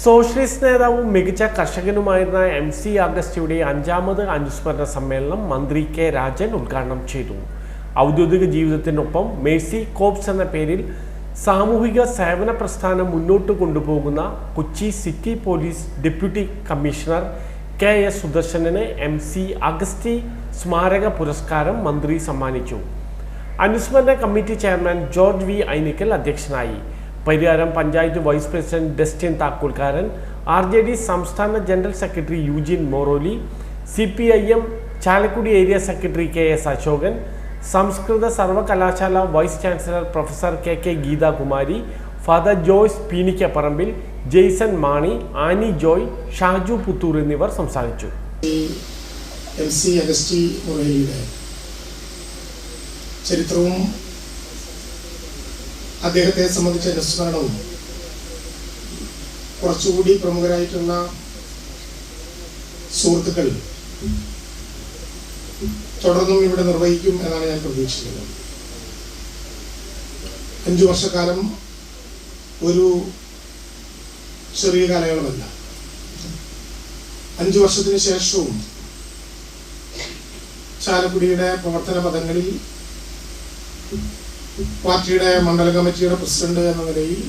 Socialist നേതാവും മികച്ച കർഷകനുമായിരുന്ന MC അഗസ്റ്റിയുടെ 5ാമത് അനുസ്മരണ സമ്മേളനം മന്ത്രി കെ രാജൻ ഉദ്ഘാടനം ചെയ്തു. ഔദ്യോഗിക ജീവിതത്തിനൊപ്പം മേഴ്സി കോർപ്സ് എന്ന പേരിൽ സാമൂഹിക സേവന പ്രസ്ഥാനം മുന്നോട്ട് കൊണ്ടുപോകുന്ന Kochi city police deputy commissioner KS സുദർശനന് MC അഗസ്റ്റി സ്മാരക പുരസ്കാരം മന്ത്രി സമ്മാനിച്ചു. അനുസ്മരണ committee chairman George V. Ainikkal അധ്യക്ഷനായി. Pariyaram panchayat vice president Dustin Thakkolkaran, RJD സംസ്ഥാന general secretary Eugene Moroli, CPIM Chalakudy area secretary KS Ashokan, സംസ്കൃത സർവകലാശാല vice chancellor professor KK Geethakumari, father Joyce Peenikkaparambil, Jason Mani, Annie Joy, Shaju Puthur എന്നിവർ സംസാരിച്ചു. MC അഗസ്റ്റി മൊറേലിയുടെ ചരിത്രവും അദ്ദേഹത്തെ സംബന്ധിച്ച അനുസ്മരണവും കുറച്ചുകൂടി പ്രമുഖരായിട്ടുള്ള സുഹൃത്തുക്കൾ തുടർന്നും ഇവിടെ നിർവഹിക്കും എന്നാണ് ഞാൻ പ്രതീക്ഷിക്കുന്നത്. 5 വർഷക്കാലം ഒരു ചെറിയ കാലയളവല്ല. 5 വർഷത്തിന് ശേഷവും ചാലക്കുടിയുടെ പ്രവർത്തന പദങ്ങളിൽ പാർട്ടിയുടെ മണ്ഡല കമ്മിറ്റിയുടെ പ്രസിഡന്റ് എന്ന നിലയിൽ,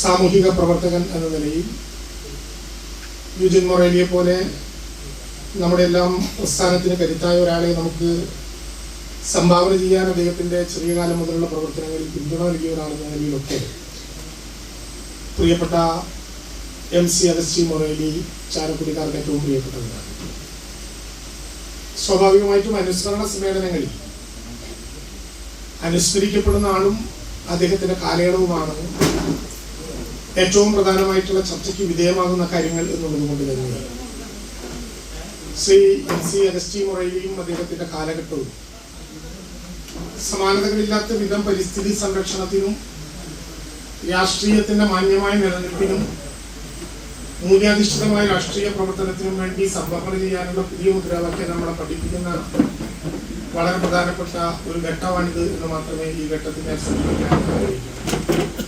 സാമൂഹിക പ്രവർത്തകൻ എന്ന നിലയിൽ യൂജിൻ മൊറേലിയെ പോലെ നമ്മുടെ എല്ലാം പ്രസ്ഥാനത്തിന് കരുത്തായ ഒരാളെ നമുക്ക് സംഭാവന ചെയ്യാൻ അദ്ദേഹത്തിൻ്റെ ചെറിയ കാലം മുതലുള്ള പ്രവർത്തനങ്ങളിൽ പിന്തുണ നൽകിയ ഒരാളെന്ന നിലയിലൊക്കെ പ്രിയപ്പെട്ട MC അഗസ്റ്റി മൊറേലി ചാലക്കുടിക്കാർക്ക് ഏറ്റവും പ്രിയപ്പെട്ടവരാണ്. സ്വാഭാവികമായിട്ടും അനുസ്മരണ സമ്മേളനങ്ങളിൽ അനുസ്മരിക്കപ്പെടുന്ന ആളും അദ്ദേഹത്തിന്റെ കാലയളവുമാണ് ഏറ്റവും പ്രധാനമായിട്ടുള്ള ചർച്ചയ്ക്ക് വിധേയമാകുന്ന കാര്യങ്ങൾ എന്നുള്ളത് കൊണ്ട് തന്നെയാണ് ശ്രീ MC അഗസ്റ്റി മൊറേലിയും അദ്ദേഹത്തിന്റെ കാലഘട്ടവും സമാനതകളില്ലാത്ത വിധം പരിസ്ഥിതി സംരക്ഷണത്തിനും രാഷ്ട്രീയത്തിന്റെ മാന്യമായ നിലനിൽപ്പിനും മൂല്യാധിഷ്ഠിതമായ രാഷ്ട്രീയ പ്രവർത്തനത്തിനും വേണ്ടി സംഭാവന ചെയ്യാനുള്ള പുതിയ മുദ്രാവാക്യം നമ്മളെ പഠിപ്പിക്കുന്ന വളരെ പ്രധാനപ്പെട്ട ഒരു ഘട്ടമാണിത് എന്ന് മാത്രമേ ഈ ഘട്ടത്തിൽ ഞാൻ സൂചിപ്പിക്കാൻ ആഗ്രഹിക്കുന്നു.